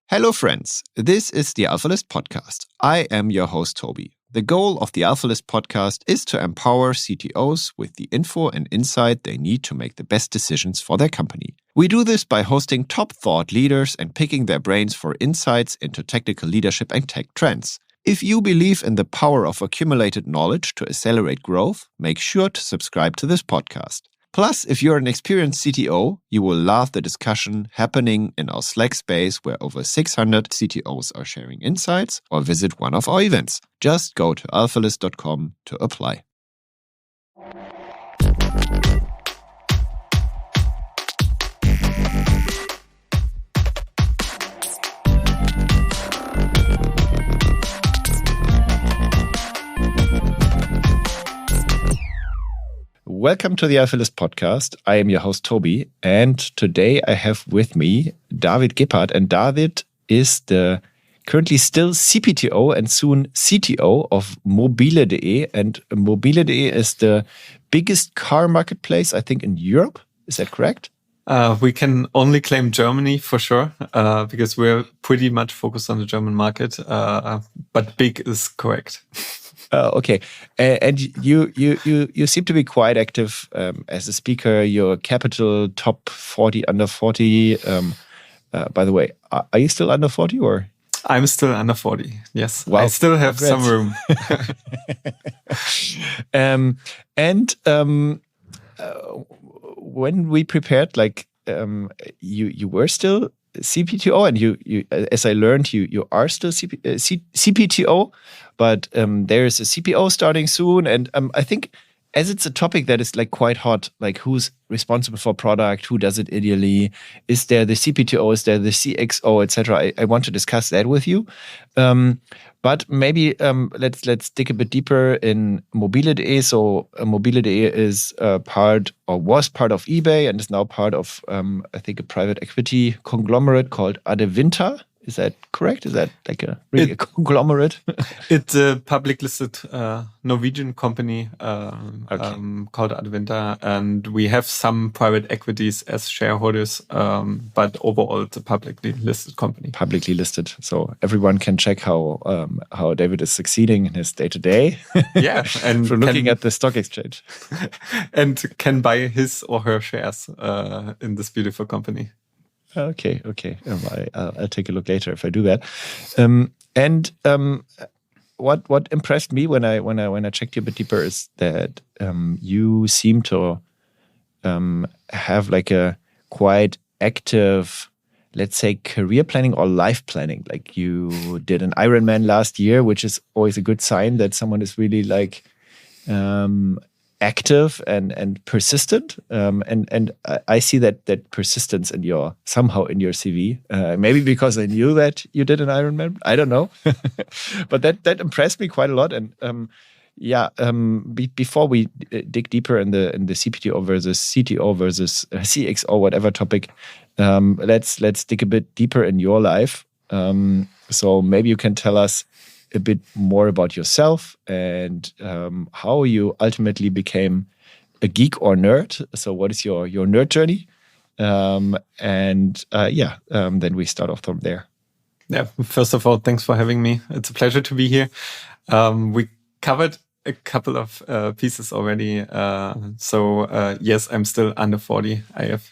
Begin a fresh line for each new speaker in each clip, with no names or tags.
Hello, friends. This is the AlphaList podcast. I am your host, Toby. The goal of the AlphaList podcast is to empower CTOs with the info and insight they need to make the best decisions for their company. We do this by hosting top thought leaders and picking their brains for insights into technical leadership and tech trends. If you believe in the power of accumulated knowledge to accelerate growth, make sure to subscribe to this podcast. Plus, if you're an experienced CTO, you will love the discussion happening in our Slack space where over 600 CTOs are sharing insights, or visit one of our events. Just go to alphalist.com to apply. Welcome to the AlphaList podcast. I am your host, Toby, and today I have with me David Gebhardt, and David is the currently still CPTO and soon CTO of mobile.de, and mobile.de is the biggest car marketplace, I think, in Europe. Is that correct?
We can only claim Germany for sure, because we're pretty much focused on the German market, but big is correct.
Okay, and you seem to be quite active as a speaker. You're Capital Top 40 under 40. By the way, are you still under 40 or?
I'm still under 40. Yes,
wow.
I still have some room.
When we prepared, you were still CPTO, and you as I learned, you are still CPTO, but there is a CPO starting soon, and I think as it's a topic that is quite hot, who's responsible for product, who does it ideally, is there the CPTO, is there the CXO, etc. I want to discuss that with you, but maybe let's dig a bit deeper in mobile.de. So mobile.de is part, or was part of eBay, and is now part of I think a private equity conglomerate called Adevinta. Is that correct? Is that a conglomerate?
It's a public listed Norwegian company called Adevinta, and we have some private equities as shareholders, but overall it's a publicly listed company.
Publicly listed, so everyone can check how David is succeeding in his day-to-day.
Yeah, and
from looking at the stock exchange,
and can buy his or her shares in this beautiful company.
Okay. I'll take a look later if I do that. What impressed me when I checked you a bit deeper is that you seem to have a quite active, let's say, career planning or life planning. You did an Ironman last year, which is always a good sign that someone is really active and persistent, and I see that persistence somehow in your CV. Maybe because I knew that you did an Ironman. I don't know, but that impressed me quite a lot. And before we dig deeper in the CPTO versus CTO versus CXO, whatever topic, let's dig a bit deeper in your life. So maybe you can tell us a bit more about yourself and how you ultimately became a geek or nerd. So what is your nerd journey? Then we start off from there.
Yeah, first of all, thanks for having me. It's a pleasure to be here. We covered a couple of pieces already. Yes, I'm still under 40. I have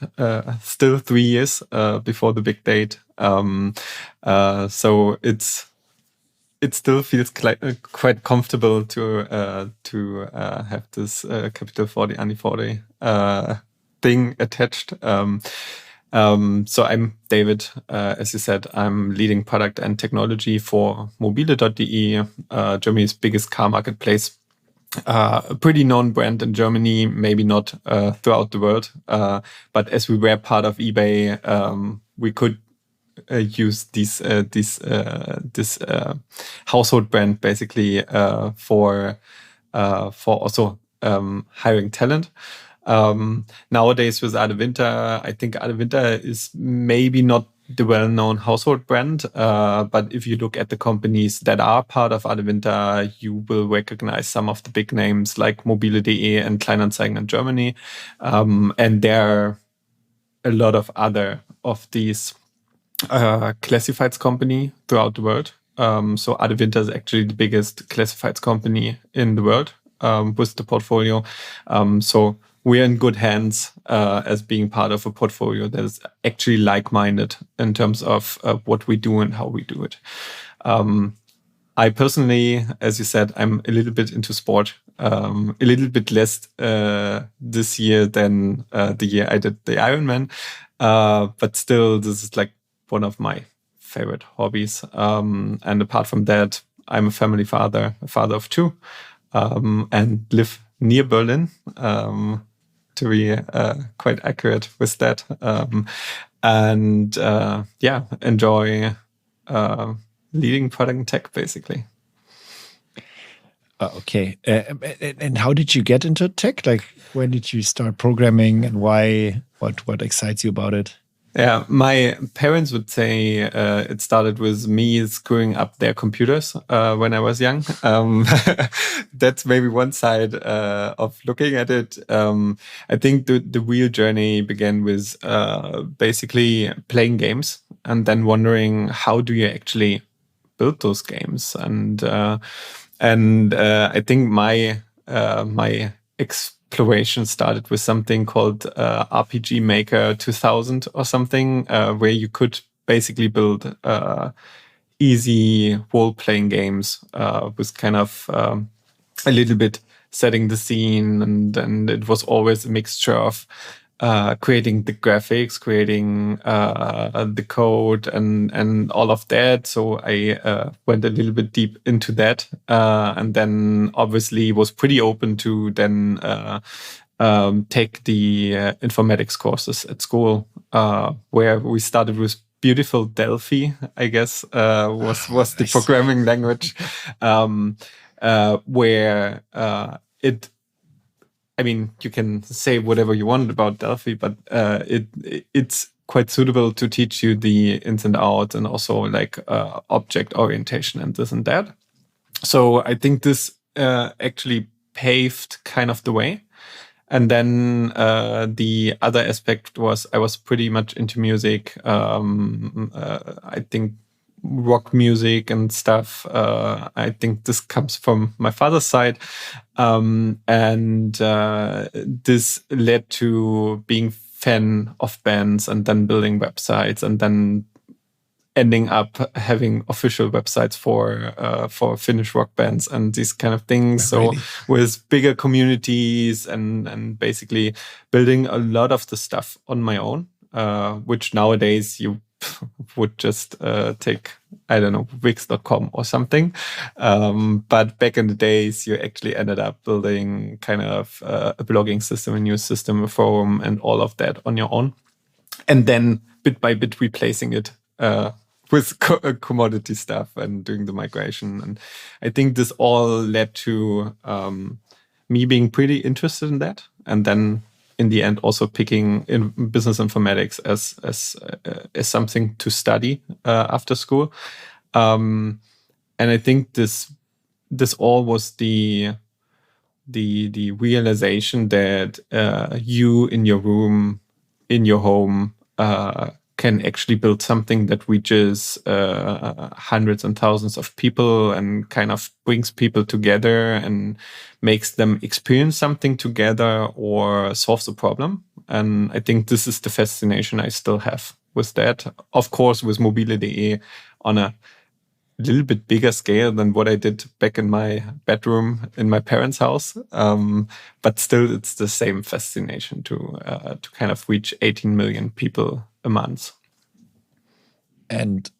still 3 years before the big date. So it still feels quite comfortable to have this capital 40 under 40 thing attached. So I'm David. As you said, I'm leading product and technology for mobile.de, Germany's biggest car marketplace. A pretty known brand in Germany, maybe not throughout the world. But as we were part of eBay, we could use this household brand basically for also hiring talent. Nowadays with Adevinta, I think Adevinta is maybe not the well-known household brand, but if you look at the companies that are part of Adevinta, you will recognize some of the big names like mobile.de and Kleinanzeigen in Germany, and there are a lot of other of these classifieds company throughout the world. So Adevinta is actually the biggest classifieds company in the world with the portfolio. So we're in good hands as being part of a portfolio that is actually like-minded in terms of what we do and how we do it. I personally, as you said, I'm a little bit into sport, a little bit less this year than the year I did the Ironman. But still, this is like one of my favorite hobbies. And apart from that, I'm a family father, a father of two, and live near Berlin, to be quite accurate with that. And enjoy leading product and tech, basically.
Okay. And how did you get into tech? Like, when did you start programming, and why? What excites you about it?
Yeah, my parents would say it started with me screwing up their computers when I was young. That's maybe one side of looking at it. I think the real journey began with basically playing games and then wondering, how do you actually build those games? And I think my exploration started with something called RPG Maker 2000 or something, where you could basically build easy role-playing games with kind of a little bit setting the scene, and it was always a mixture of creating the graphics, creating the code, and all of that. So I went a little bit deep into that, and then obviously was pretty open to then take the informatics courses at school, where we started with beautiful Delphi, I guess, was the programming language, where it. I mean, you can say whatever you want about Delphi, but it's quite suitable to teach you the ins and outs, and also like object orientation and this and that. So I think this actually paved kind of the way. And then the other aspect was I was pretty much into music. I think rock music and stuff. I think this comes from my father's side. And this led to being fan of bands, and then building websites, and then ending up having official websites for Finnish rock bands and these kind of things.
Oh, really?
So with bigger communities, and basically building a lot of the stuff on my own, which nowadays you would just take, I don't know, Wix.com or something. But back in the days, you actually ended up building kind of a blogging system, a news system, a forum, and all of that on your own. And then bit by bit replacing it with commodity stuff and doing the migration. And I think this all led to me being pretty interested in that. And then in the end, also picking in business informatics as something to study after school. And I think this all was the realization that you in your room, in your home, can actually build something that reaches hundreds and thousands of people, and kind of brings people together and makes them experience something together or solves a problem. And I think this is the fascination I still have with that. Of course, with mobile.de on a little bit bigger scale than what I did back in my bedroom in my parents' house. But still, it's the same fascination to kind of reach 18 million people a month.
And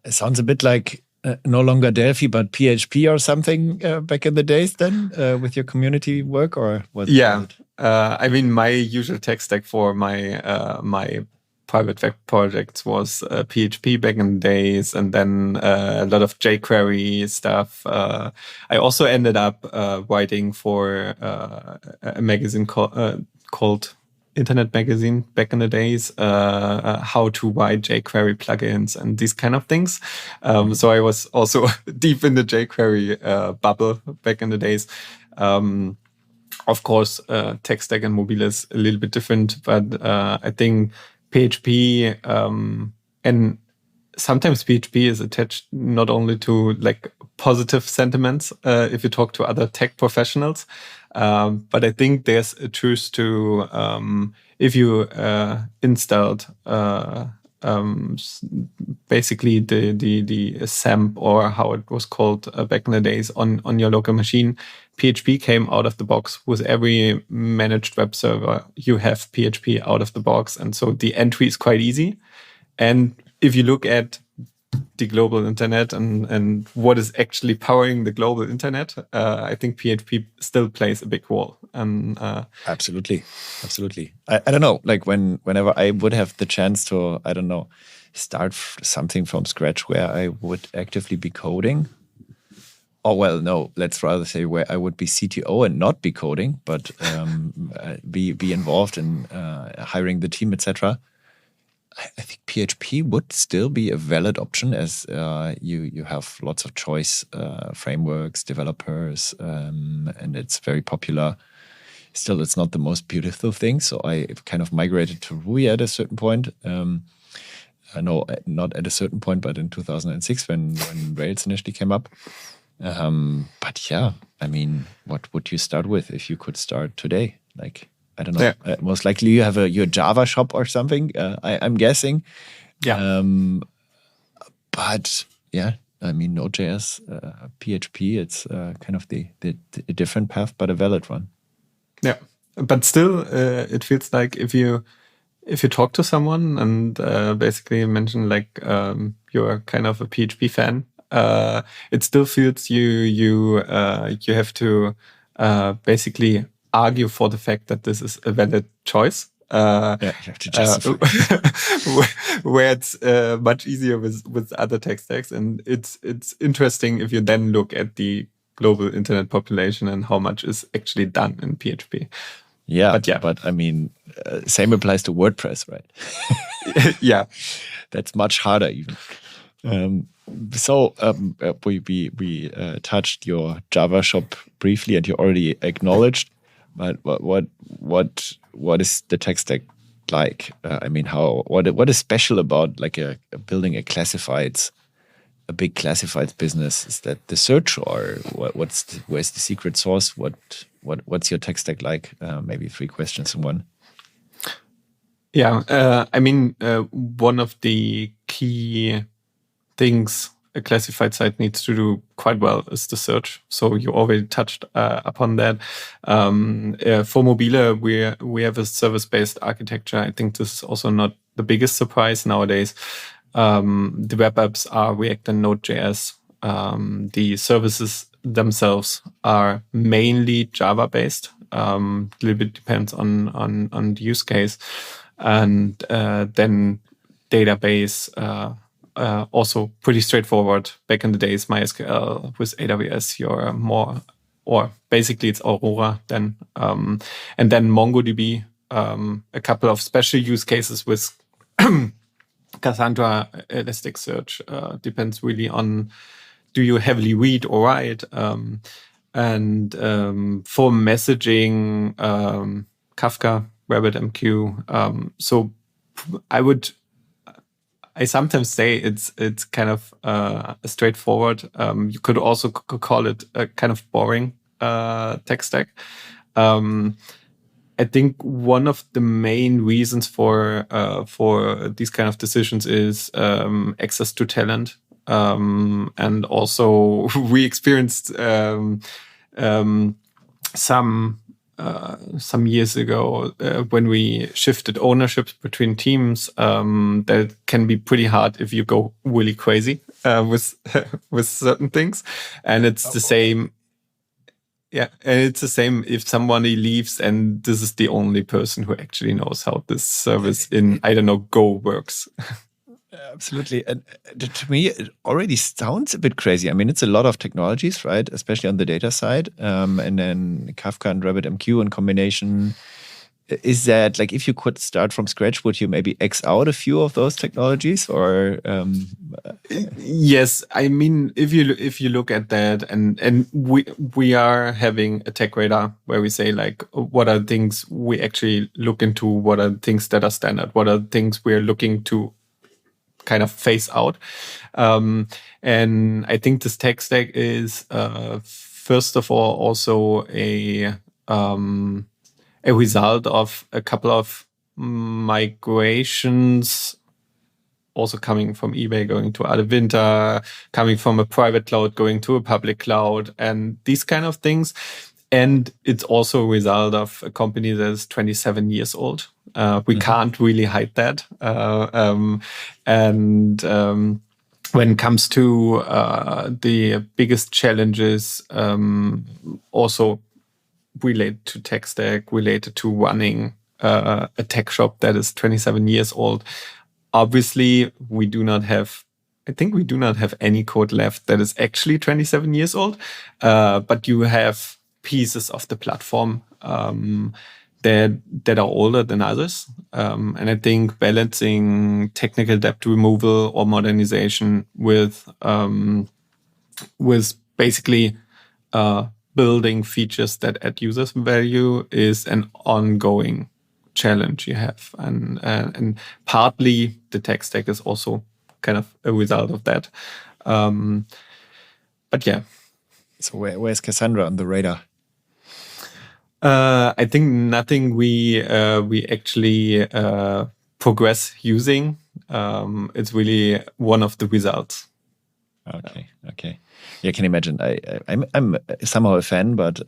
it sounds a bit like no longer Delphi, but PHP or something back in the days then, with your community work, or was it?
I mean, my usual tech stack for my private web projects was PHP back in the days, and then a lot of jQuery stuff. I also ended up writing for a magazine called Internet Magazine back in the days, how to write jQuery plugins and these kind of things. So I was also deep in the jQuery bubble back in the days. Of course, tech stack and mobile is a little bit different, but I think PHP and sometimes PHP is attached not only to like positive sentiments if you talk to other tech professionals, but I think there's a truth to if you installed basically the SAMP, or how it was called back in the days, on your local machine. PHP came out of the box. With every managed web server, you have PHP out of the box, and so the entry is quite easy. And if you look at the global internet and what is actually powering the global internet, I think PHP still plays a big role. And
absolutely. I don't know, like whenever I would have the chance to, I don't know, start something from scratch where I would actively be coding. Oh, well, no, let's rather say where I would be CTO and not be coding, but be involved in hiring the team, etc. I think PHP would still be a valid option, as you have lots of choice frameworks, developers, and it's very popular. Still, it's not the most beautiful thing, so I kind of migrated to Ruby at a certain point. No, not at a certain point, but in 2006 when Rails initially came up. But yeah, I mean, what would you start with if you could start today? Like, I don't know. Yeah. Most likely you have your Java shop or something, I'm guessing.
Yeah.
But yeah, I mean, Node.js, PHP, it's kind of the different path, but a valid one.
Yeah. But still, it feels like if you talk to someone and basically mention like you're kind of a PHP fan, it still feels you have to basically argue for the fact that this is a valid choice.
Yeah, you have to justify.
Where it's much easier with other tech stacks, and it's interesting if you then look at the global internet population and how much is actually done in PHP.
Yeah, but I mean, same applies to WordPress, right?
Yeah,
that's much harder even. We touched your Java shop briefly, and you already acknowledged. But what is the tech stack like? I mean, what is special about like building a big classifieds business? Is that the search, or where's the secret sauce? What's your tech stack like? Maybe 3 questions in one.
Yeah, I mean, one of the key things a classified site needs to do quite well is the search. So you already touched upon that. For mobile, we have a service-based architecture. I think this is also not the biggest surprise nowadays. The web apps are React and Node.js. The services themselves are mainly Java-based. A little bit depends on the use case. And then database, also pretty straightforward. Back in the days, MySQL with AWS, you're more, or basically it's Aurora then. And then MongoDB, a couple of special use cases with Cassandra, Elasticsearch, depends really on, do you heavily read or write? And for messaging, Kafka, RabbitMQ. So I sometimes say it's kind of straightforward. You could also call it a kind of boring tech stack. I think one of the main reasons for these kind of decisions is access to talent, and also we experienced some years ago when we shifted ownership between teams. That can be pretty hard if you go really crazy with certain things, and it's the same. Yeah, and it's the same if somebody leaves and this is the only person who actually knows how this service in, I don't know, Go works.
Absolutely. And to me, it already sounds a bit crazy. I mean, it's a lot of technologies, right? Especially on the data side. And then Kafka and RabbitMQ in combination. Is that like, if you could start from scratch, would you maybe X out a few of those technologies, or?
Yes, I mean, if you look at that, and we are having a tech radar where we say like, what are things we actually look into? What are things that are standard? What are things we're looking to kind of phase out. And I think this tech stack is first of all also a result of a couple of migrations, also coming from eBay, going to Adevinta, coming from a private cloud, going to a public cloud, and these kind of things. And it's also a result of a company that is 27 years old. We can't really hide that. When it comes to the biggest challenges, also related to tech stack, related to running a tech shop that is 27 years old. Obviously, we do not have any code left that is actually 27 years old, but you have pieces of the platform that are older than others. And I think balancing technical debt removal or modernization with basically building features that add users value is an ongoing challenge you have, and partly the tech stack is also kind of a result of that. But yeah.
So where's Cassandra on the radar?
I think nothing we actually progress using. It's really one of the results.
Okay. Yeah, I can imagine. I'm somehow a fan, but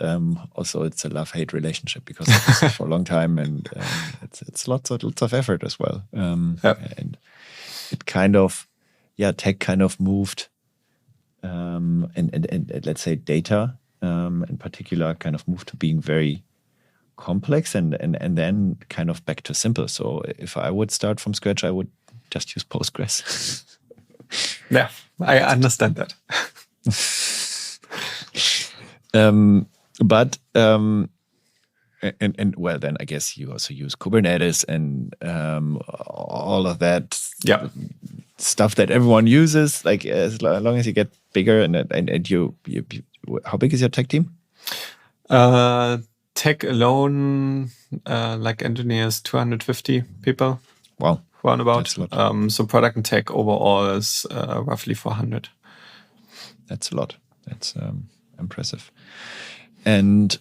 also it's a love-hate relationship because I've used it for a long time, and it's lots of effort as well. And it kind of, tech kind of moved, and let's say data in particular kind of moved to being very complex and then kind of back to simple. So if I would start from scratch, I would just use Postgres.
Yeah, I understand that.
But well, then I guess you also use Kubernetes and all of that stuff that everyone uses. Like as long as you get bigger and you how big is your tech team?
Tech alone, like engineers, 250 people.
Wow.
Roundabout. So product and tech overall is roughly 400.
That's a lot. That's impressive. And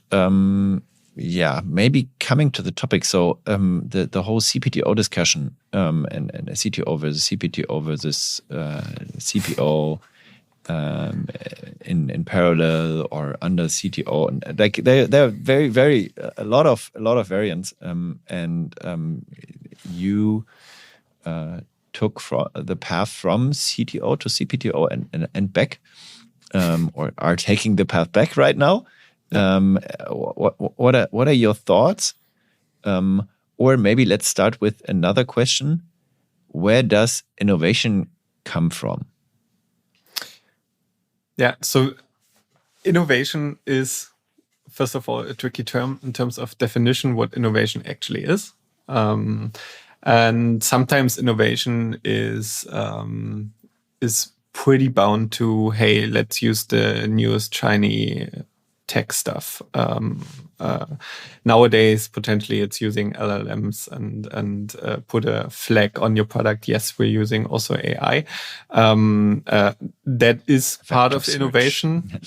maybe coming to the topic. So the whole CPTO discussion and CTO versus CPTO versus CPO in parallel or under CTO, and like there are very, very a lot of variants. You took the path from CTO to CPTO and back, or are taking the path back right now. What are your thoughts? Or maybe let's start with another question. Where does innovation come from?
Yeah, so innovation is, first of all, a tricky term in terms of definition, what innovation actually is. And sometimes innovation is pretty bound to, hey, let's use the newest shiny tech stuff. Nowadays, potentially it's using LLMs and put a flag on your product. Yes, we're using also AI. That is part of innovation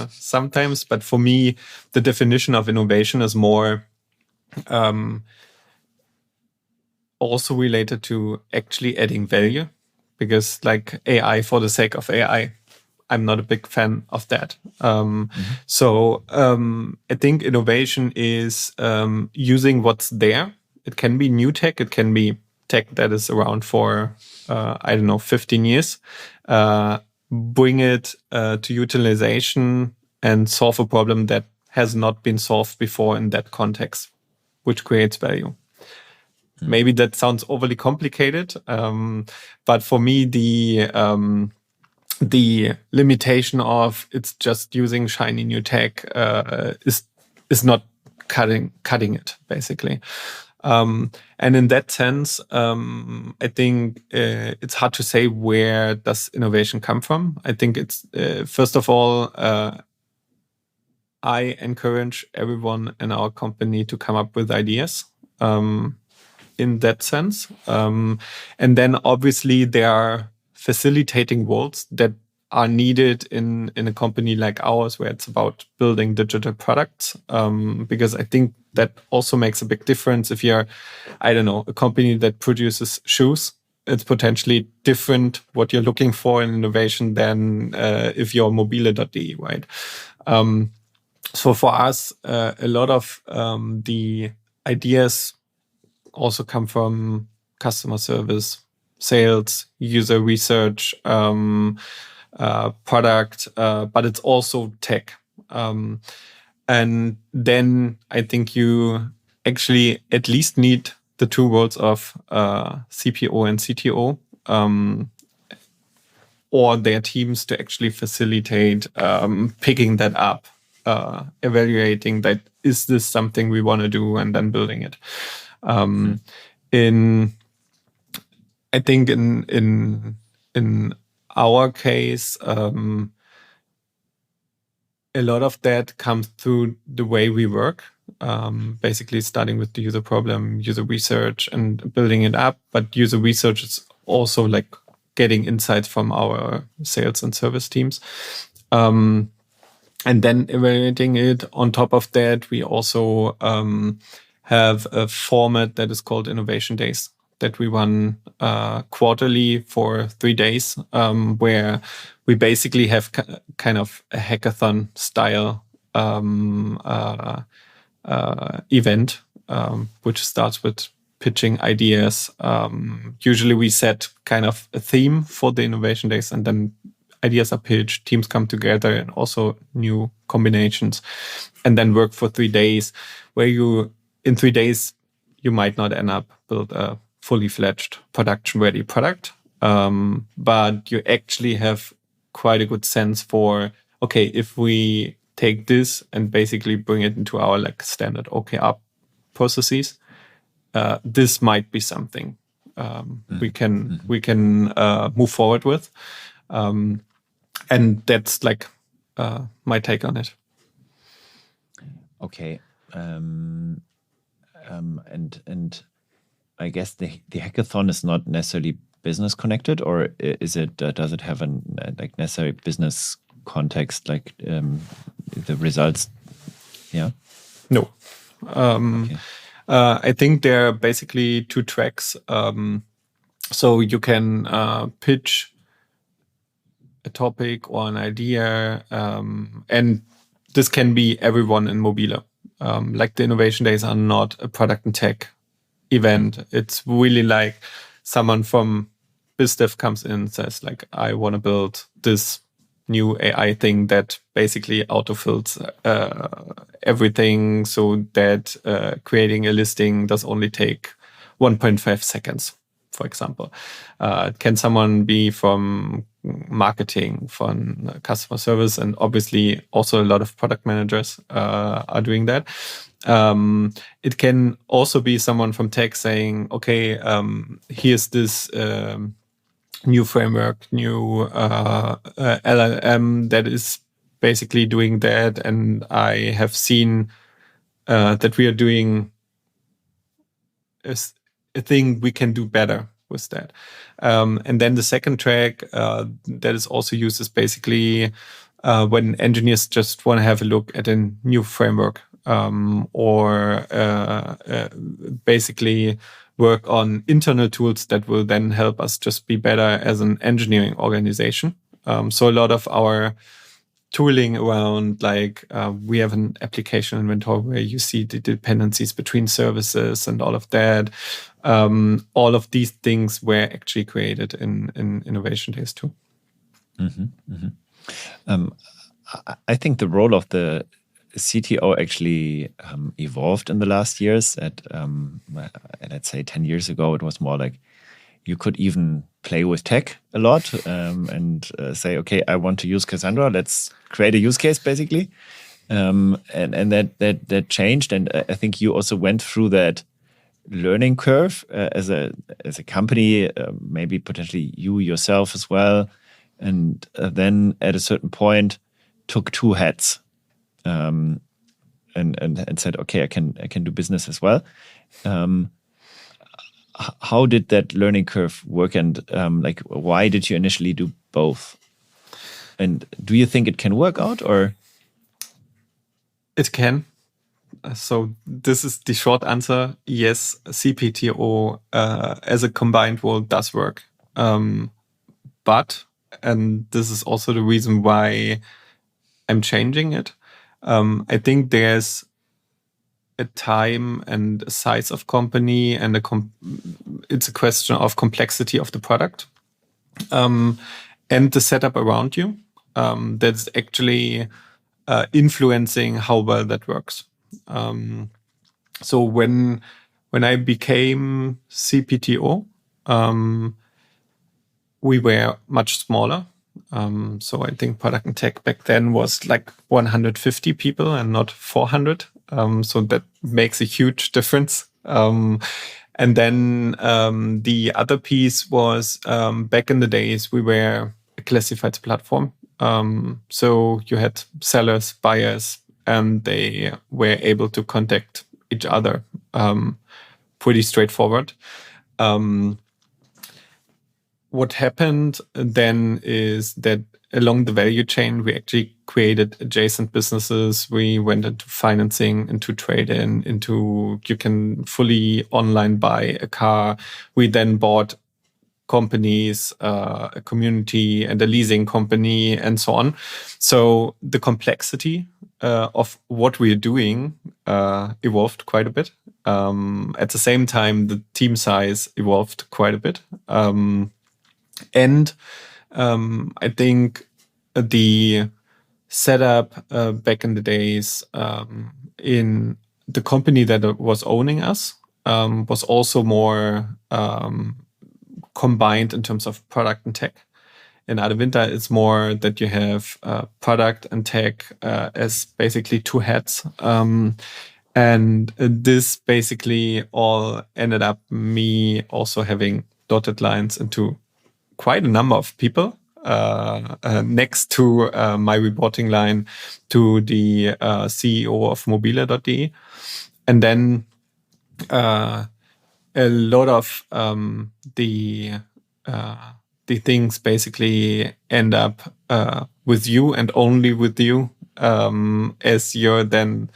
sometimes. But for me, the definition of innovation is more also related to actually adding value, because like AI for the sake of AI, I'm not a big fan of that. So I think innovation is using what's there. It can be new tech. It can be tech that is around for, 15 years. Bring it to utilization and solve a problem that has not been solved before in that context, which creates value. Maybe that sounds overly complicated, but for me, the limitation of it's just using shiny new tech is not cutting it, basically. And in that sense, I think it's hard to say where does innovation come from. I think it's first of all, I encourage everyone in our company to come up with ideas. in that sense. And then obviously there are facilitating roles that are needed in a company like ours, where it's about building digital products. Because I think that also makes a big difference. If you're, I don't know, a company that produces shoes, it's potentially different what you're looking for in innovation than if you're mobile.de, right? So for us, a lot of the ideas also come from customer service, sales, user research, product, but it's also tech. And then I think you actually at least need the two worlds of CPO and CTO, or their teams to actually facilitate picking that up, evaluating that, is this something we want to do, and then building it. I think in our case, a lot of that comes through the way we work. Basically starting with the user problem, user research, and building it up. But user research is also like getting insights from our sales and service teams. And then evaluating it. On top of that, we also have a format that is called Innovation Days that we run quarterly for 3 days, where we basically have kind of a hackathon style event, which starts with pitching ideas. Usually we set kind of a theme for the Innovation Days, and then ideas are pitched, teams come together, and also new combinations, and then work for 3 days, where in 3 days, you might not end up build a fully fledged production-ready product, but you actually have quite a good sense for, okay, if we take this and basically bring it into our like standard OKR processes, this might be something we can move forward with, and that's like my take on it.
Okay, and I guess the hackathon is not necessarily business connected, or is it? Does it have a like necessary business context, like the results? Yeah.
No.
Okay.
I think there are basically 2 tracks. So you can pitch a topic or an idea, and this can be everyone in mobile. Like the Innovation Days are not a product and tech event. It's really like someone from BizDev comes in and says like, I want to build this new AI thing that basically autofills everything, so that creating a listing does only take 1.5 seconds, for example. Can someone be from marketing, from customer service, and obviously also a lot of product managers are doing that. It can also be someone from tech saying, okay, here's this new framework, new LLM that is basically doing that, and I have seen that we are doing a thing we can do better with that. And then the second track that is also used is basically when engineers just want to have a look at a new framework, or basically work on internal tools that will then help us just be better as an engineering organization. So a lot of our tooling around, like we have an application inventory where you see the dependencies between services and all of that. All of these things were actually created in Innovation Days too.
I think the role of the CTO actually evolved in the last years. Let's say 10 years ago, it was more like you could even play with tech a lot and say, okay, I want to use Cassandra. Let's create a use case, basically. And that changed. And I think you also went through that learning curve as a company, maybe potentially you yourself as well. And then at a certain point, took 2 hats. And said, okay, I can do business as well. how did that learning curve work, and like why did you initially do both? And do you think it can work out, or?
It can. So this is the short answer. Yes, CPTO as a combined role does work. But, and this is also the reason why I'm changing it, I think there's a time and a size of company, and it's a question of complexity of the product and the setup around you that's actually influencing how well that works. So when I became CPTO, we were much smaller. So I think product and tech back then was like 150 people and not 400. So that makes a huge difference. And then the other piece was back in the days, we were a classifieds platform. So you had sellers, buyers, and they were able to contact each other pretty straightforward. What happened then is that along the value chain, we actually created adjacent businesses. We went into financing, into trade-in, into you can fully online buy a car. We then bought companies, a community and a leasing company and so on. So the complexity of what we're doing evolved quite a bit. At the same time, the team size evolved quite a bit. And I think the setup back in the days in the company that was owning us was also more combined in terms of product and tech. In Adevinta, it's more that you have product and tech as basically two heads. And this basically all ended up me also having dotted lines into quite a number of people next to my reporting line to the CEO of mobile.de. And then a lot of the things basically end up with you and only with you as you're then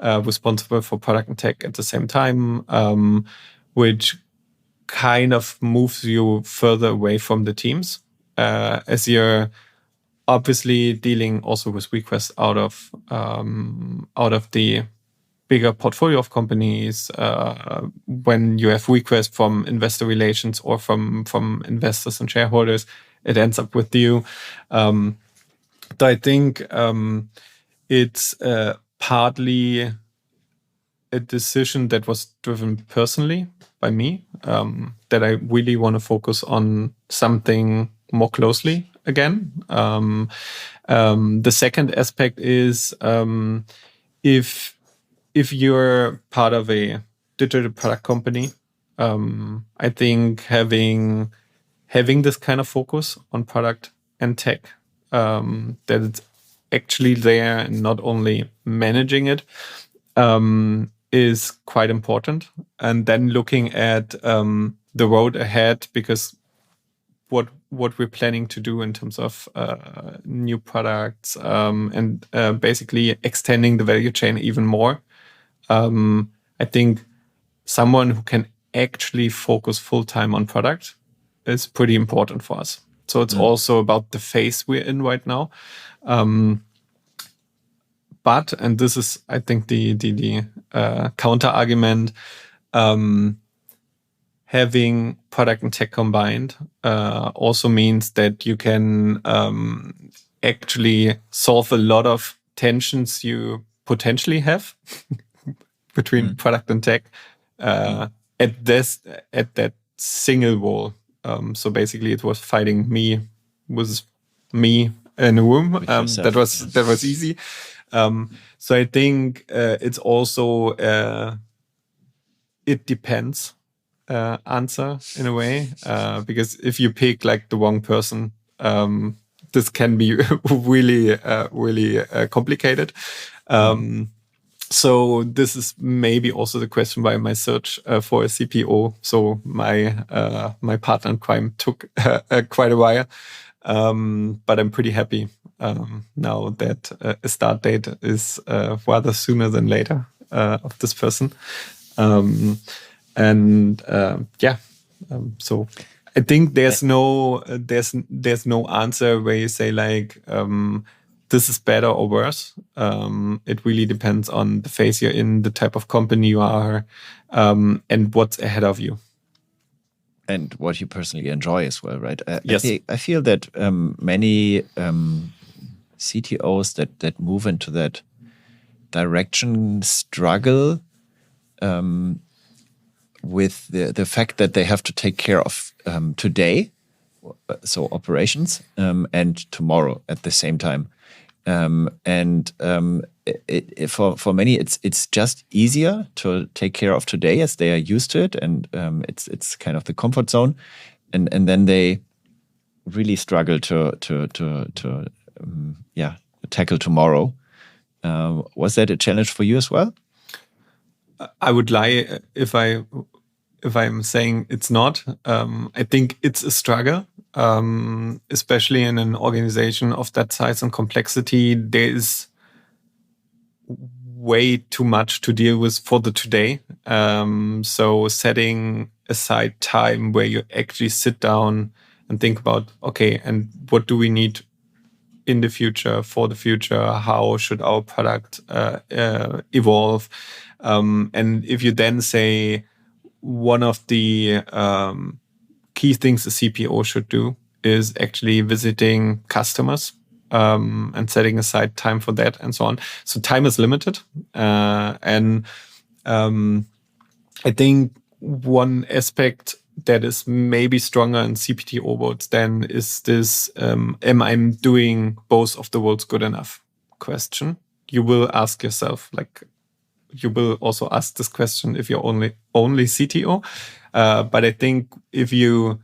responsible for product and tech at the same time, which kind of moves you further away from the teams as you're obviously dealing also with requests out of the bigger portfolio of companies. When you have requests from investor relations or from investors and shareholders, it ends up with you. So I think it's partly a decision that was driven personally by me, that I really want to focus on something more closely again. The second aspect is if you're part of a digital product company, I think having this kind of focus on product and tech, that it's actually there and not only managing it, is quite important. And then looking at the road ahead, because what we're planning to do in terms of new products and basically extending the value chain even more. I think someone who can actually focus full time on product is pretty important for us. So it's also about the phase we're in right now. But, and this is, I think, the counter argument, having product and tech combined also means that you can actually solve a lot of tensions you potentially have between product and tech at that single wall. So basically, it was fighting me with me in a room. That was easy. So I think it's also it depends answer in a way, because if you pick like the wrong person, this can be really complicated. So this is maybe also the question why my search for a CPO. So my partner in crime took quite a while, but I'm pretty happy now that a start date is rather sooner than later of this person. So I think there's no answer where you say like this is better or worse. It really depends on the phase you're in, the type of company you are, and what's ahead of you.
And what you personally enjoy as well, right?
Yes.
I feel that many CTOs that move into that direction struggle with the fact that they have to take care of today, so operations, and tomorrow at the same time. For many, it's just easier to take care of today as they are used to it, and it's kind of the comfort zone, and then they really struggle to tackle tomorrow. Was that a challenge for you as well?
I would lie if I'm saying it's not. I think it's a struggle, especially in an organization of that size and complexity. There is way too much to deal with for the today. So setting aside time where you actually sit down and think about, okay, and what do we need in the future, for the future? How should our product evolve? And if you then say one of the key things a CPO should do is actually visiting customers and setting aside time for that and so on. So time is limited. And I think one aspect that is maybe stronger in CPTO worlds then is this, am I doing both of the worlds good enough question? You will ask yourself, like, you will also ask this question if you're only CTO. But I think if you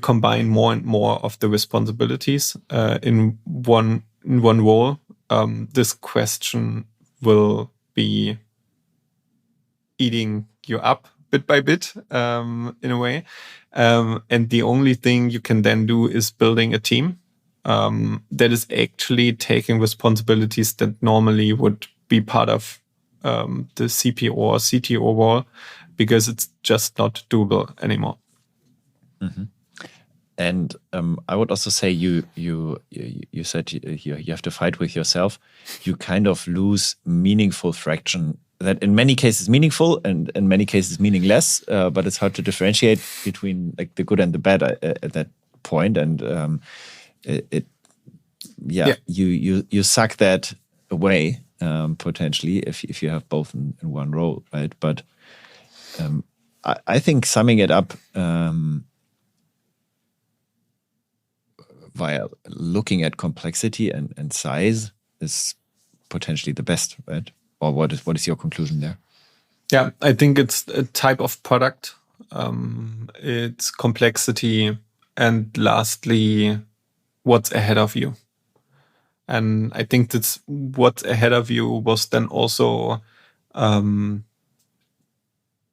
combine more and more of the responsibilities in one role, this question will be eating you up bit by bit, in a way. And the only thing you can then do is building a team that is actually taking responsibilities that normally would be part of the CPO or CTO role, because it's just not doable anymore.
Mm-hmm. And I would also say you said you have to fight with yourself. You kind of lose meaningful fraction that in many cases meaningful and in many cases meaningless. But it's hard to differentiate between like the good and the bad at that point. And you suck that away potentially if you have both in one role, right? But I think summing it up. Via looking at complexity and size is potentially the best, right? Or what is your conclusion there?
Yeah, I think it's a type of product. It's complexity, and lastly, what's ahead of you. And I think that's what's ahead of you was then also kind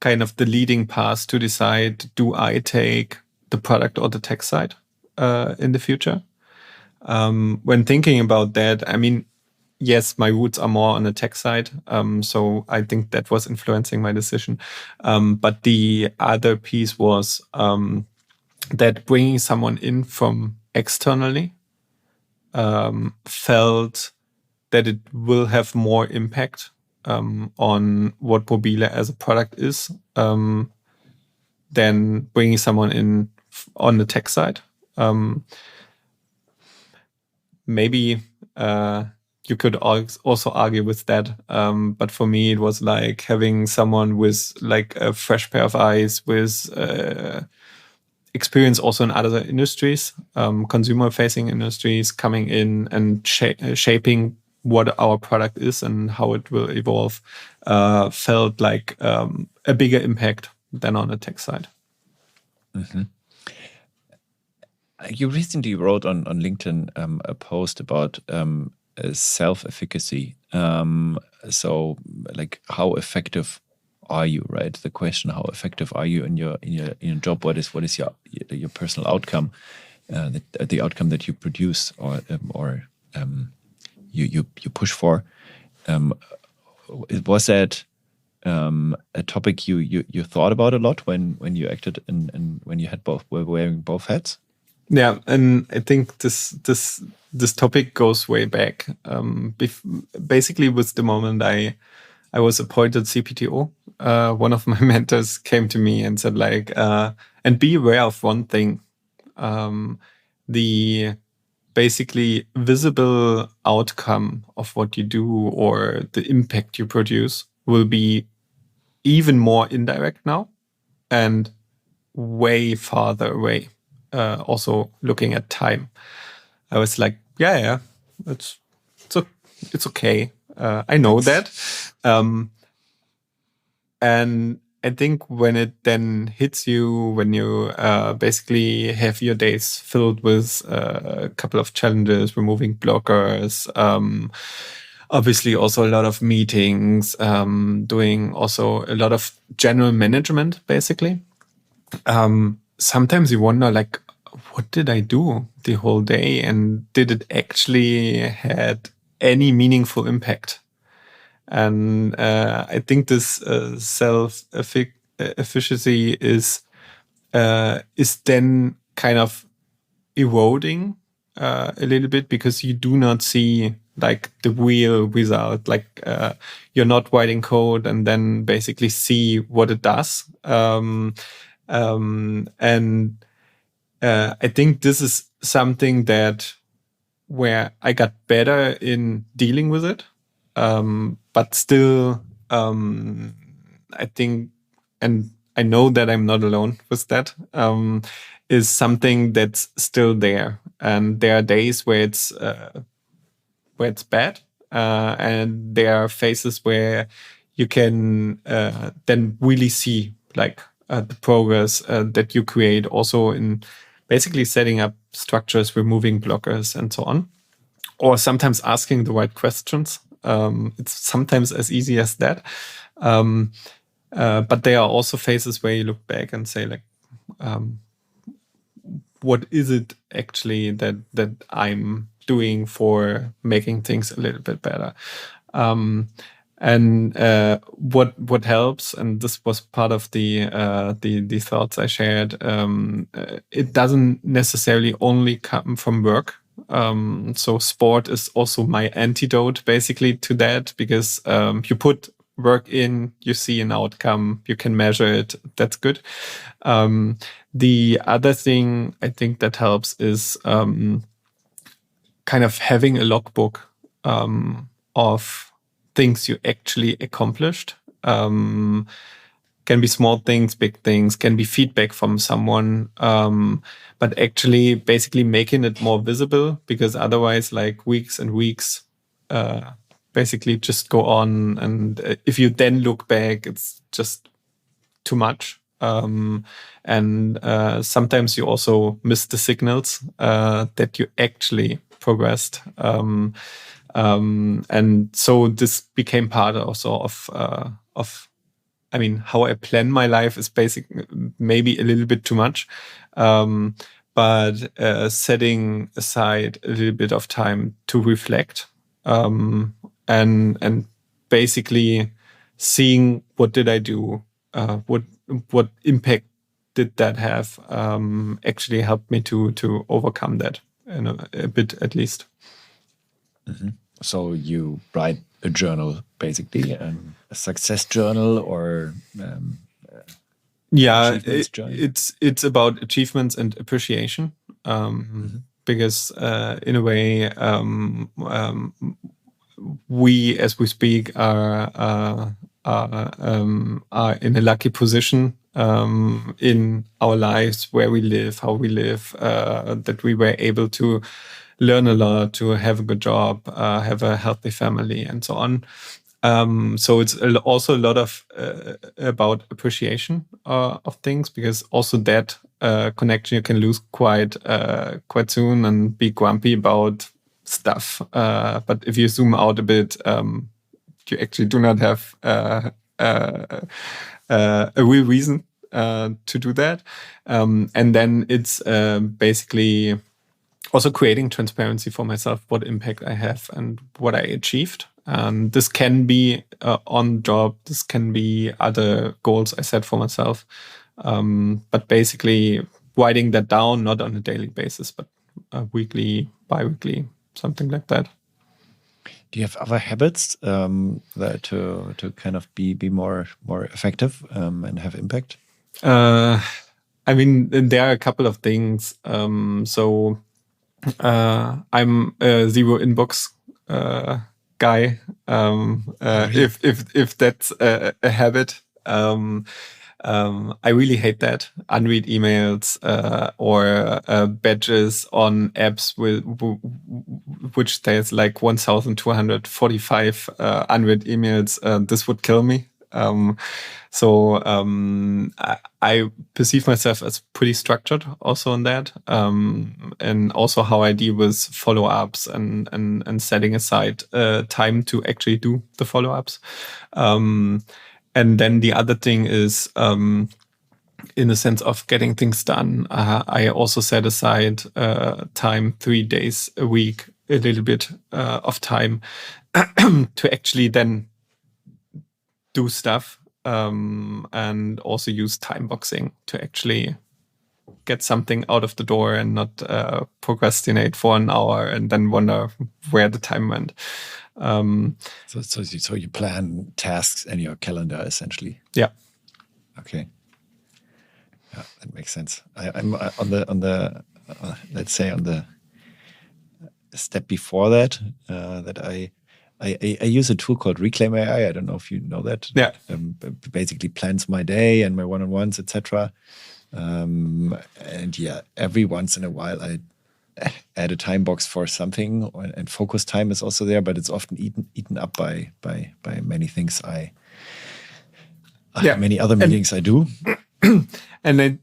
of the leading path to decide, do I take the product or the tech side in the future? When thinking about that, I mean, yes, my roots are more on the tech side. So I think that was influencing my decision. But the other piece was that bringing someone in from externally felt that it will have more impact on what Mobile as a product is than bringing someone in on the tech side. Maybe you could also argue with that. But for me, it was like having someone with like a fresh pair of eyes, with experience also in other industries, consumer-facing industries, coming in and shaping what our product is and how it will evolve, felt like a bigger impact than on the tech side.
Mm-hmm. You recently wrote on LinkedIn a post about self-efficacy. So, like, how effective are you? Right. The question: how effective are you in your job? What is your personal outcome? The outcome that you produce or you push for. Was that a topic you thought about a lot when you acted and when you were wearing both hats?
Yeah, and I think this topic goes way back. Basically, with the moment I was appointed CPTO, one of my mentors came to me and said, like, and be aware of one thing: the basically visible outcome of what you do or the impact you produce will be even more indirect now and way farther away. Also looking at time, I was like, yeah, it's okay. I know that. And I think when it then hits you, when you basically have your days filled with a couple of challenges, removing blockers, obviously also a lot of meetings, doing also a lot of general management, basically. Sometimes you wonder, like, what did I do the whole day? And did it actually had any meaningful impact? And I think this self-efficacy is then kind of eroding a little bit because you do not see like the real result. Like you're not writing code and then basically see what it does. And I think this is something that where I got better in dealing with it. But still, I think, and I know that I'm not alone with that, is something that's still there. And there are days where it's bad. And there are phases where you can then really see like the progress that you create also in basically setting up structures, removing blockers and so on. Or sometimes asking the right questions. It's sometimes as easy as that. But there are also phases where you look back and say, like, what is it actually that I'm doing for making things a little bit better? And what helps, and this was part of the thoughts I shared. It doesn't necessarily only come from work. So sport is also my antidote basically to that, because you put work in, you see an outcome, you can measure it, that's good. The other thing I think that helps is kind of having a logbook of things you actually accomplished. Can be small things, big things, can be feedback from someone, but actually basically making it more visible, because otherwise like weeks and weeks basically just go on. And if you then look back, it's just too much. And sometimes you also miss the signals that you actually progressed. And so this became part also of I mean, how I plan my life is maybe a little bit too much. But setting aside a little bit of time to reflect, and basically seeing what did I do, what impact did that have, actually helped me to overcome that in a bit at least.
Mm-hmm. So you write a journal, basically, a success journal, or
yeah, it's about achievements and appreciation, because in a way, we as we speak are in a lucky position in our lives, where we live, how we live, that we were able to learn a lot, to have a good job, have a healthy family, and so on. So it's also a lot of about appreciation of things, because also that connection you can lose quite soon and be grumpy about stuff. But if you zoom out a bit, you actually do not have a real reason to do that. And then it's basically also creating transparency for myself, what impact I have and what I achieved. And this can be on job, this can be other goals I set for myself. But basically writing that down, not on a daily basis, but weekly, bi-weekly, something like that.
Do you have other habits that to kind of be more effective and have impact?
I mean, there are a couple of things. So I'm a zero inbox guy. If that's a habit. I really hate that. Unread emails or badges on apps which there's like 1,245 unread emails. This would kill me. So I perceive myself as pretty structured also on that. And also how I deal with follow-ups and setting aside time to actually do the follow-ups. And then the other thing is, in the sense of getting things done, I also set aside time, 3 days a week, a little bit of time to actually then do stuff, and also use timeboxing to actually get something out of the door and not procrastinate for an hour and then wonder where the time went.
So you plan tasks in your calendar essentially.
Yeah.
Okay. Yeah, that makes sense. I'm on the let's say on the step before that. That I use a tool called Reclaim AI. I don't know if you know that.
Yeah.
Basically plans my day and my one-on-ones, etc. And yeah, every once in a while I add a time box for something, and focus time is also there, but it's often eaten up by many things many other meetings I do.
And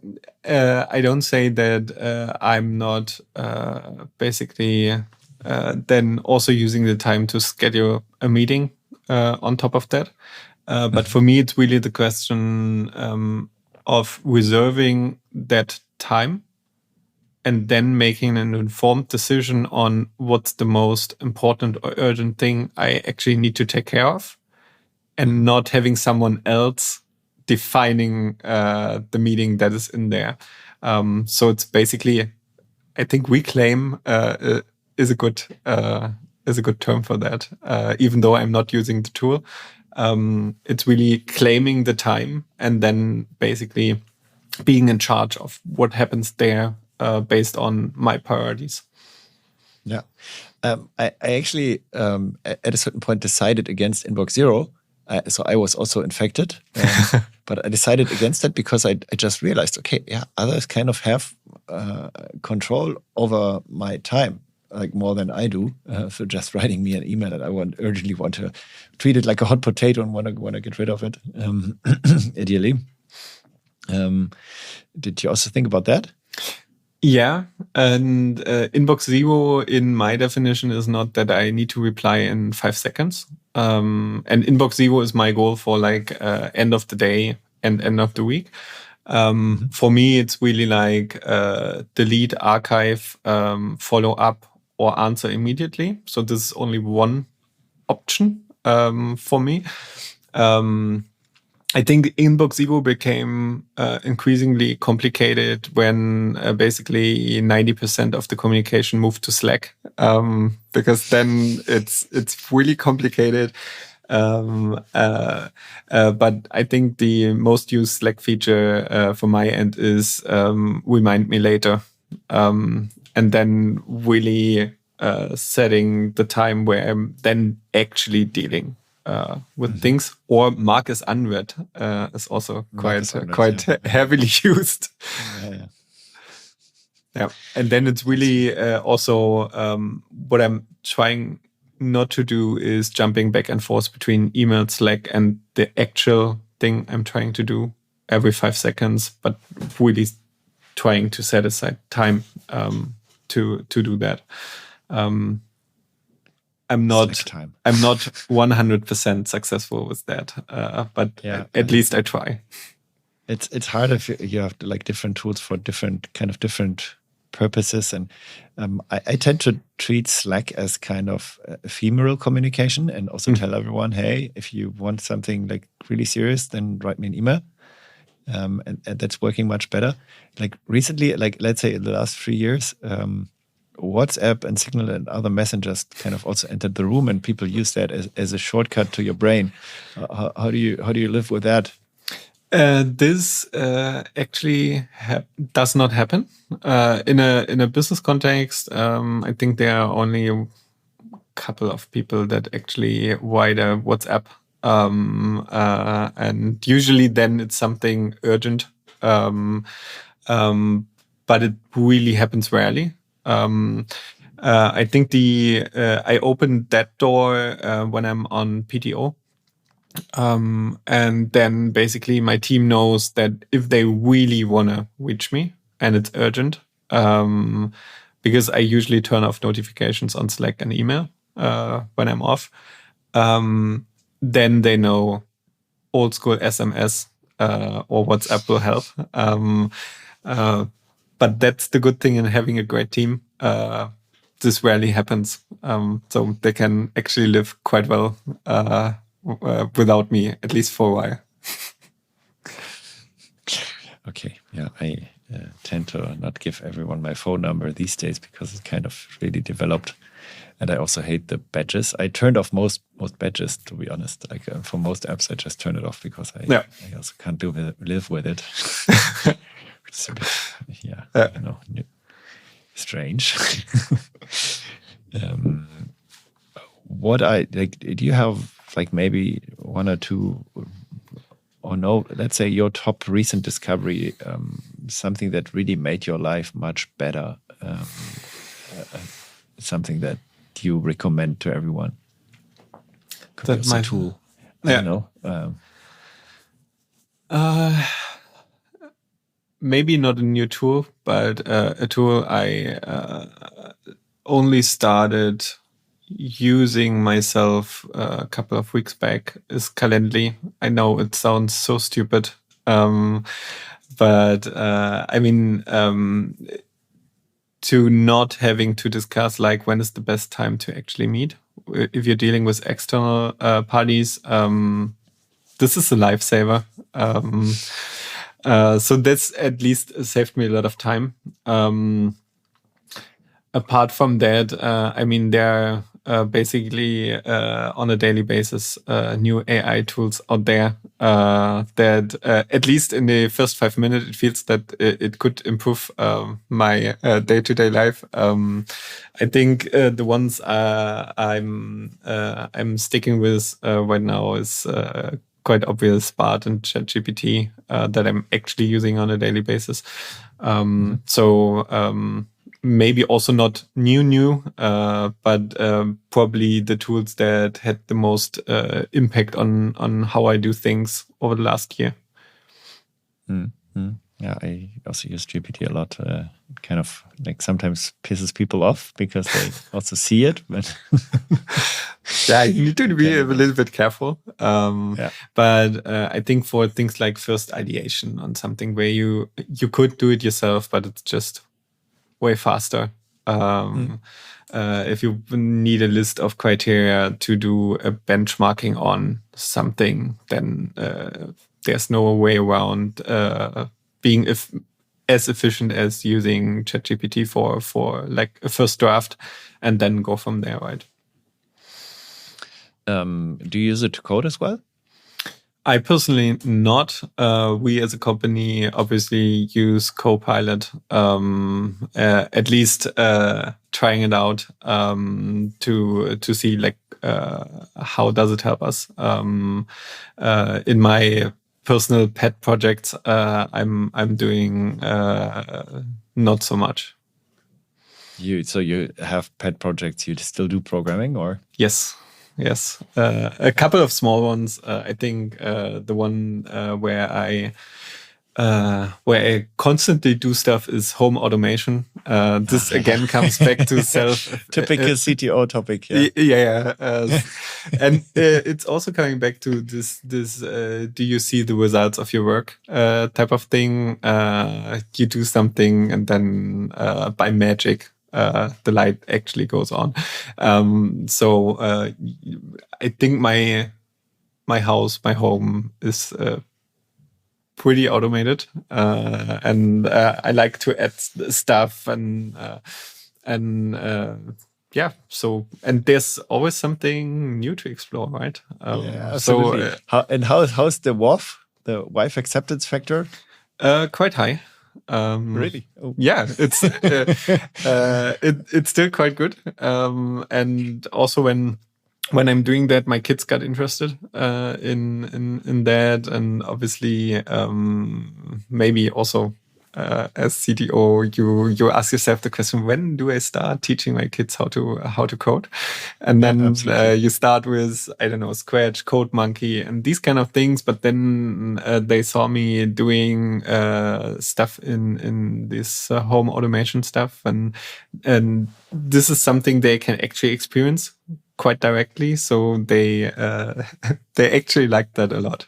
I don't say that I'm not basically then also using the time to schedule a meeting on top of that. But for me, it's really the question of reserving that time and then making an informed decision on what's the most important or urgent thing I actually need to take care of, and not having someone else defining the meeting that is in there. So it's basically, I think reclaim is a good term for that. Even though I'm not using the tool, it's really claiming the time and then basically being in charge of what happens there based on my priorities.
Yeah, I actually at a certain point decided against Inbox Zero. So I was also infected, but I decided against that because I just realized, okay, yeah, others kind of have control over my time, like more than I do. So just writing me an email that I urgently want to treat it like a hot potato and want to get rid of it, ideally. Did you also think about that?
Yeah, and Inbox Zero in my definition is not that I need to reply in 5 seconds. And Inbox Zero is my goal for like end of the day and end of the week. For me, it's really like delete, archive, follow up, or answer immediately. So this is only one option for me. I think Inbox Zero became increasingly complicated when basically 90% of the communication moved to Slack, because then it's really complicated. But I think the most used Slack feature from my end is remind me later, and then really setting the time where I'm then actually dealing with things, or mark as unread is also quite heavily used. Yeah, and then it's really also what I'm trying not to do is jumping back and forth between email, Slack, and the actual thing I'm trying to do every 5 seconds, but really trying to set aside time to do that. I'm not
Slack time.
I'm not 100% successful with that, but at least I try.
It's hard if you have like different tools for different purposes, and I tend to treat Slack as kind of ephemeral communication, and also tell everyone, hey, if you want something like really serious, then write me an email. And that's working much better. Like recently, like let's say in the last 3 years, WhatsApp and Signal and other messengers kind of also entered the room, and people use that as a shortcut to your brain. How do you live with that?
This actually does not happen in a business context. I think there are only a couple of people that actually write a WhatsApp, and usually then it's something urgent, but it really happens rarely. I think I opened that door when I'm on PTO. And then basically my team knows that if they really want to reach me and it's urgent, because I usually turn off notifications on Slack and email when I'm off, then they know old school SMS or WhatsApp will help. But that's the good thing in having a great team. This rarely happens. So they can actually live quite well without me, at least for a while.
Okay, yeah, I tend to not give everyone my phone number these days because it's kind of really developed, and I also hate the badges. I turned off most badges, to be honest. Like for most apps, I just turn it off because I also can't live with it. It's a bit, you know, strange. What I like? Do you have like maybe one or two, or no? Let's say your top recent discovery, something that really made your life much better, something that you recommend to everyone. Could be a tool. I don't know.
Maybe not a new tool, but a tool I only started using myself a couple of weeks back is Calendly. I know it sounds so stupid, but I mean, to not having to discuss like when is the best time to actually meet. If you're dealing with external parties, this is a lifesaver. So that's at least saved me a lot of time. Apart from that, I mean, there are basically on a daily basis new AI tools out there that at least in the first 5 minutes, it feels that it could improve my day-to-day life. I think the ones I'm sticking with right now is quite obvious, Bart and ChatGPT that I'm actually using on a daily basis. Maybe also not new, but probably the tools that had the most impact on how I do things over the last year.
Yeah, I also use GPT a lot. Kind of like sometimes pisses people off because they also see it. But
yeah, you need to be a little bit careful. But I think for things like first ideation on something where you could do it yourself, but it's just way faster. If you need a list of criteria to do a benchmarking on something, then there's no way around being as efficient as using ChatGPT for like a first draft and then go from there, right?
Do you use it to code as well?
I personally not. We as a company obviously use Copilot, at least trying it out to see like how does it help us. In my personal pet projects, I'm doing not so much.
So you have pet projects? You still do programming, or?
Yes. A couple of small ones. I think the one where I where I constantly do stuff is home automation. This again comes back to
typical CTO topic.
Yeah. And it's also coming back to this. Do you see the results of your work? Type of thing. You do something, and then by magic, the light actually goes on. So I think my home is pretty automated, and I like to add stuff and yeah. So, and there's always something new to explore, right?
Yeah, absolutely. How's the WAF, the wife acceptance factor?
Quite high.
Really?
Oh. Yeah, it's it's still quite good. And also when I'm doing that, my kids got interested in that, and obviously maybe also as CTO, you ask yourself the question: when do I start teaching my kids how to code? And then you start with, I don't know, Scratch, Code Monkey, and these kind of things. But then they saw me doing stuff in this home automation stuff, and this is something they can actually experience quite directly. So they actually like that a lot.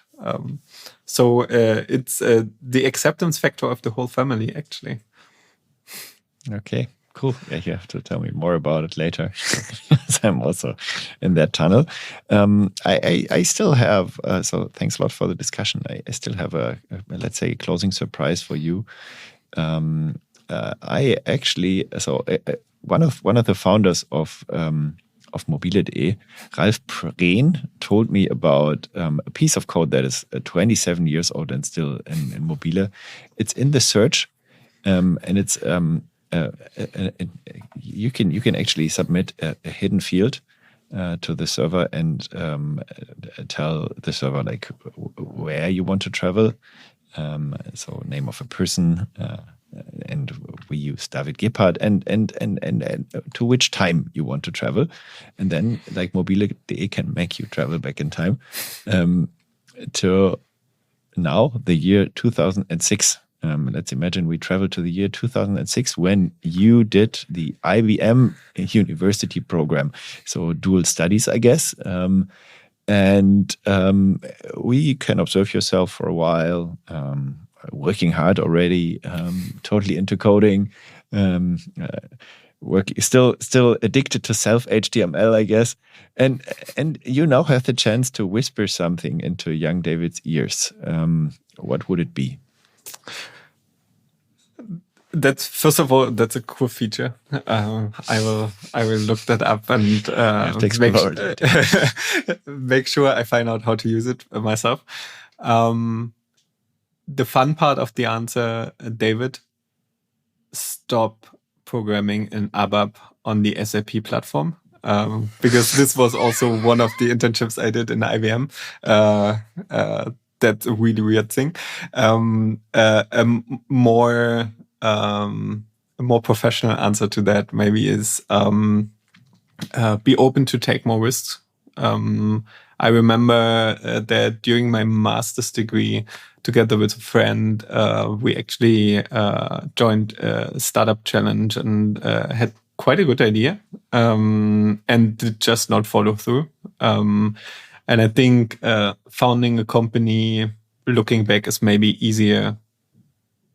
So it's the acceptance factor of the whole family, actually.
Okay, cool. Yeah, you have to tell me more about it later. I'm also in that tunnel. I still have, so thanks a lot for the discussion. I still have let's say, closing surprise for you. I actually, so one of the founders of mobile.de, Ralf Prehn, told me about a piece of code that is 27 years old and still in mobile. It's in the search, and it's you can actually submit a hidden field to the server and tell the server like where you want to travel. So name of a person. And we use David Gebhardt and to which time you want to travel. And then like mobile.de can make you travel back in time to now, the year 2006. Let's imagine we travel to the year 2006 when you did the IBM university program. So dual studies, I guess. And we can observe yourself for a while, working hard already, totally into coding, still addicted to self-HTML, I guess. And you now have the chance to whisper something into young David's ears. What would it be?
That's, first of all, that's a cool feature. I will look that up and make sure I find out how to use it myself. The fun part of the answer, David, stop programming in ABAP on the SAP platform. Because this was also one of the internships I did in IBM. That's a really weird thing. A more professional answer to that maybe is be open to take more risks. I remember that during my master's degree, together with a friend, we actually joined a startup challenge and had quite a good idea and did just not follow through. And I think founding a company, looking back, is maybe easier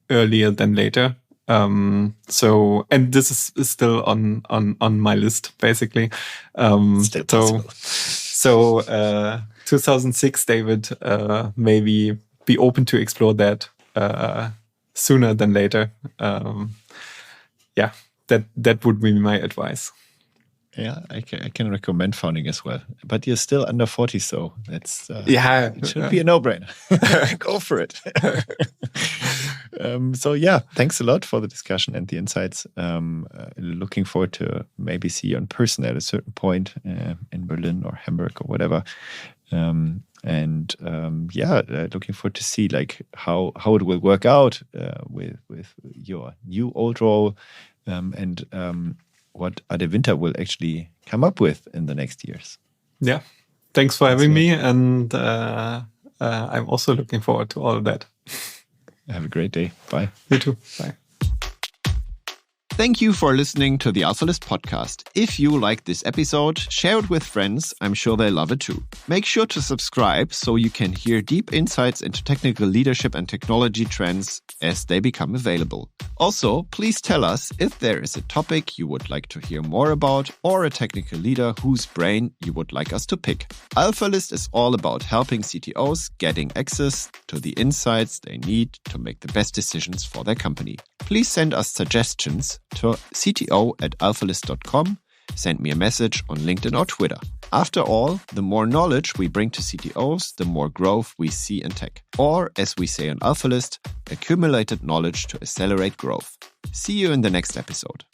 earlier than later. So, and this is still on my list, basically. So 2006, David, maybe be open to explore that sooner than later. Yeah, that would be my advice.
Yeah, I can recommend founding as well. But you're still under 40, so that's it should be a no-brainer. Go for it. So yeah, thanks a lot for the discussion and the insights. Looking forward to maybe see you in person at a certain point in Berlin or Hamburg or whatever. Looking forward to see like how it will work out with your new old role and what Adevinta will actually come up with in the next years.
Yeah, thanks for having me, and I'm also looking forward to all of that.
Have a great day. Bye.
You too. Bye.
Thank you for listening to the AlphaList podcast. If you liked this episode, share it with friends. I'm sure they love it too. Make sure to subscribe so you can hear deep insights into technical leadership and technology trends as they become available. Also, please tell us if there is a topic you would like to hear more about or a technical leader whose brain you would like us to pick. AlphaList is all about helping CTOs getting access to the insights they need to make the best decisions for their company. Please send us suggestions to cto@alphalist.com. Send me a message on LinkedIn or Twitter. After all, the more knowledge we bring to CTOs, the more growth we see in tech. Or, as we say on AlphaList, accumulated knowledge to accelerate growth. See you in the next episode.